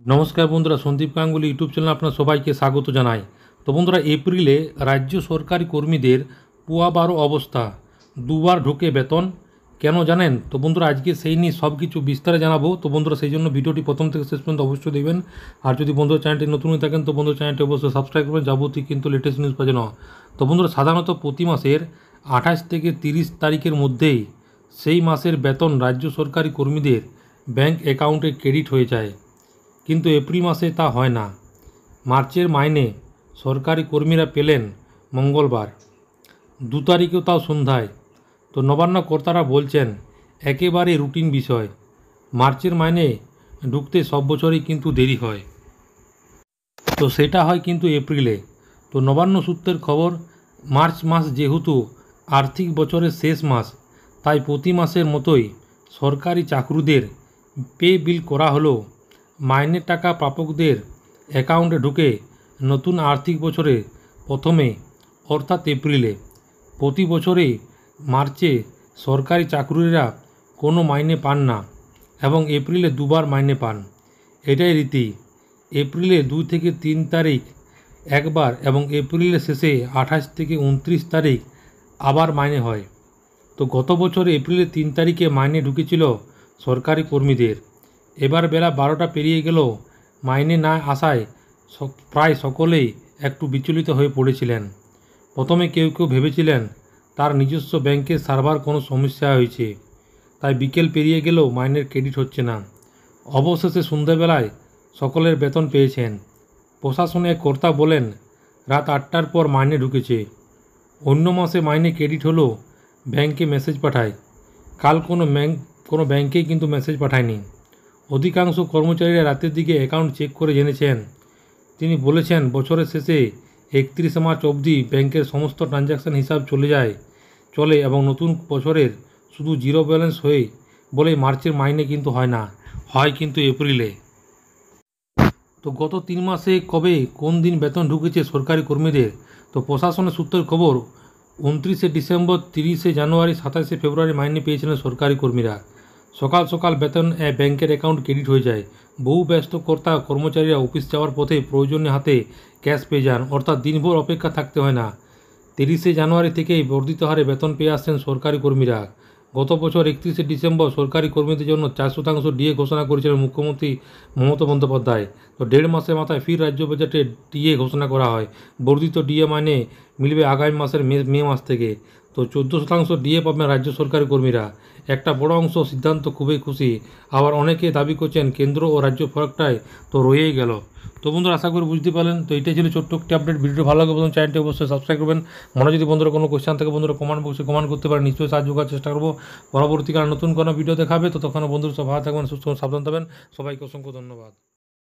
নমস্কার বন্ধুরা, সন্দীপ গাঙ্গুলি ইউটিউব চ্যানেলে আপনার সবাইকে স্বাগত জানাই। তো বন্ধুরা, এপ্রিলে রাজ্য সরকারি কর্মীদের পুয়া 12 অবস্থা, দুবার ঢোকে বেতন কেন জানেন? তো বন্ধুরা, আজকে সেই নিয়ে সব কিছু বিস্তারে জানাবো। তো বন্ধুরা, সেই জন্য ভিডিওটি প্রথম থেকে শেষ পর্যন্ত অবশ্যই দেখবেন। আর যদি বন্ধুরা চ্যানেলটি নতুন হয়ে থাকেন তো বন্ধুরা চ্যানেলটি অবশ্যই সাবস্ক্রাইব করবেন যাবতীয় কিন্তু লেটেস্ট নিউজ পাওয়ার জন্য। তো বন্ধুরা, সাধারণত প্রতি মাসের 28 থেকে 30 তারিখের মধ্যেই সেই মাসের বেতন রাজ্য সরকারি কর্মীদের ব্যাংক অ্যাকাউন্টে ক্রেডিট হয়ে যায়, কিন্তু এপ্রিল মাসে তা হয় না। মার্চের মাইনে সরকারি কর্মীরা পেলেন মঙ্গলবার 2 তারিখেও তাও সন্ধ্যায়। তো নবান্ন কর্তারা বলছেন একেবারে রুটিন বিষয়, মার্চের মাইনে ঢুকতে সব বছরই কিন্তু দেরি হয়। তো সেটা হয় কিন্তু এপ্রিলে। তো নবান্ন সূত্রের খবর, মার্চ মাস যেহেতু আর্থিক বছরের শেষ মাস, তাই প্রতি মাসের মতোই সরকারি চাকরিদের পে বিল করা হলো মাইনের টাকা প্রাপকদের অ্যাকাউন্টে ঢুকে নতুন আর্থিক বছরে প্রথমে অর্থাৎ এপ্রিলে। প্রতি বছরে মার্চে সরকারি চাকরিরা কোনো মাইনে পান না এবং এপ্রিলে দুবার মাইনে পান, এটাই রীতি। এপ্রিলে 2 থেকে 3 তারিখ একবার এবং এপ্রিলের শেষে 28 থেকে 29 তারিখ আবার মাইনে হয়। তো গত বছরে এপ্রিলের 3 তারিখে মাইনে ঢুকেছিল সরকারি কর্মীদের। এবার বেলা 12টা পেরিয়ে গেল, মাইনে না আসায় প্রায় সকলেই একটু বিচলিত হয়ে পড়েছিলেন। প্রথমে কেউ কেউ ভেবেছিলেন তার নিজস্ব ব্যাংকের সার্ভার কোনো সমস্যা হয়েছে, তাই বিকেল পেরিয়ে গেলেও মাইনের ক্রেডিট হচ্ছে না। অবশেষে সন্ধ্যাবেলায় সকলের বেতন পেয়েছেন। প্রশাসনের কর্তা বলেন রাত 8টার পর মাইনে ঢুকেছে। অন্য মাসে মাইনে ক্রেডিট হলো ব্যাংকে মেসেজ পাঠায়, কাল কোনো ব্যাংকেই কিন্তু মেসেজ পাঠায়নি। অধিকাংশ কর্মচারীরা রাতের দিকে অ্যাকাউন্ট চেক করে জেনেছেন। তিনি বলেছেন বছরের শেষে 31 মার্চ অবধি ব্যাংকের সমস্ত ট্রানজ্যাকশান হিসাব চলে এবং নতুন বছরের শুধু জিরো ব্যালেন্স হয়ে বলে মার্চের মাইনে কিন্তু হয় না, হয় কিন্তু এপ্রিলে। তো গত 3 মাসে কবে কোন দিন বেতন ঢুকেছে সরকারি কর্মীদের? তো প্রশাসনের সূত্রের খবর, 29শে ডিসেম্বর, 30শে জানুয়ারি, 27শে ফেব্রুয়ারি মাইনে পেয়েছিলেন সরকারি কর্মীরা। সকাল সকাল বেতন ব্যাংকের অ্যাকাউন্ট ক্রেডিট হয়ে যায়। বহু ব্যস্ত কর্মচারীরা অফিস যাওয়ার পথে প্রয়োজনীয় হাতে ক্যাশ পেয়ে যান, অর্থাৎ দিনভর অপেক্ষা থাকতে হয় না। 30শে জানুয়ারি থেকেই বর্ধিত হারে বেতন পেয়ে আসছেন সরকারি কর্মীরা। গত বছর 31শে ডিসেম্বর সরকারি কর্মীদের জন্য 4% ডিএ ঘোষণা করেছিলেন মুখ্যমন্ত্রী মমতা বন্দ্যোপাধ্যায়। তো 1.5 মাসের মাথায় ফির রাজ্য বাজেটে ডিএ ঘোষণা করা হয়। বর্ধিত ডিএ মাইনে মিলবে আগামী মাসের মে মাস থেকে। তো 14% ডিএ পাবেন রাজ্য সরকারি কর্মীরা। একটা বড় অংশ সিদ্ধান্ত খুবই খুশি, আবার অনেকে দাবি করছেন কেন্দ্র ও রাজ্য ফরকটায় তো রয়েই গেল। তো বন্ধুরা, আশা করি বুঝতে পারলেন। তো এটাই ছিল ছোট্ট একটি আপডেট। ভিডিওটি ভালো লাগে বন্ধুরা চ্যানেলটি অবশ্যই সাবস্ক্রাইব করবেন। মনে যদি বন্ধুরা কোনো কোয়েশ্চেন থাকে বন্ধুরা কমেন্ট বক্সে কমেন্ট করতে পারেন, নিশ্চয়ই সাহায্য করার চেষ্টা করবো। পরবর্তীকালে নতুন কোনো ভিডিও দেখাবে, তো তখন বন্ধুরা সব ভালো থাকবেন, সুস্থ সাবধান থাকবেন। সবাইকে অসংখ্য ধন্যবাদ।